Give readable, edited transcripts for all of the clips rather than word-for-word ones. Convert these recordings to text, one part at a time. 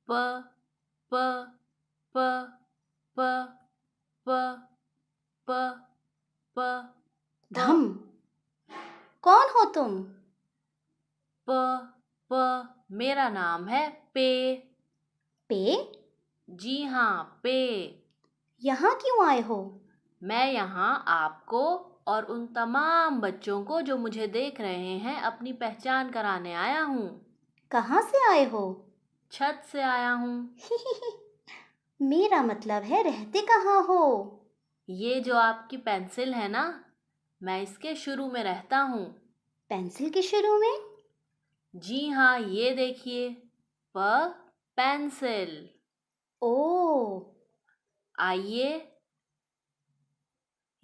प प प प प प प प धम। कौन हो तुम? प प मेरा नाम है पे। पे? जी हाँ, पे। यहाँ क्यों आए हो? मैं यहाँ आपको और उन तमाम बच्चों को जो मुझे देख रहे हैं अपनी पहचान कराने आया हूँ। कहाँ से आए हो? छत से आया हूँ। मेरा मतलब है रहते कहाँ हो? ये जो आपकी पेंसिल है ना, मैं इसके शुरू में रहता हूँ। पेंसिल के शुरू में? जी हाँ, ये देखिए, प पेंसिल। ओ। आइए,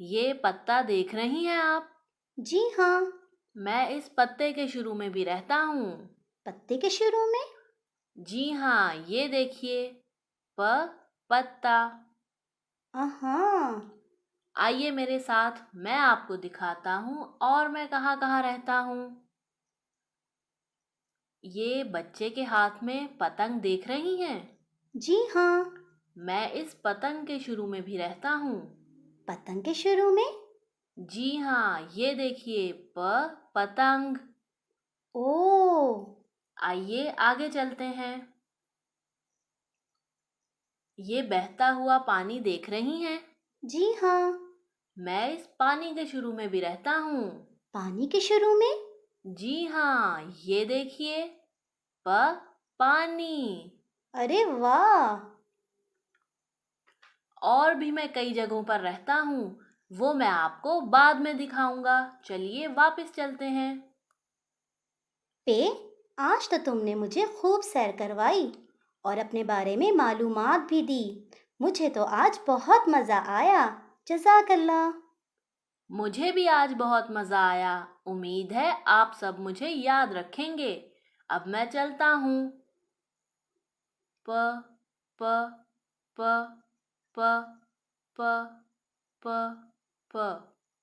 ये पत्ता देख रही हैं आप? जी हाँ। मैं इस पत्ते के शुरू में भी रहता हूँ। पत्ते के शुरू में? जी हाँ, ये देखिए, प पत्ता। हाँ। आइए मेरे साथ, मैं आपको दिखाता हूँ और मैं कहाँ कहाँ रहता हूँ। ये बच्चे के हाथ में पतंग देख रही हैं? जी हाँ। मैं इस पतंग के शुरू में भी रहता हूँ। पतंग के शुरू में? जी हाँ, ये देखिए, पतंग। ओ। आइए आगे चलते हैं। ये बहता हुआ पानी देख रही हैं? जी हाँ। मैं इस पानी के शुरू में भी रहता हूँ। पानी के शुरू में? जी हाँ, ये देखिए, प पानी। अरे वाह। और भी मैं कई जगहों पर रहता हूँ, वो मैं आपको बाद में दिखाऊंगा। चलिए वापस चलते हैं। पे, आज तो तुमने मुझे खूब सैर करवाई और अपने बारे में मालूमात भी दी। मुझे तो आज बहुत मज़ा आया। जज़ाकल्लाह। मुझे भी आज बहुत मज़ा आया। उम्मीद है आप सब मुझे याद रखेंगे। अब मैं चलता हूँ। प प प प प प प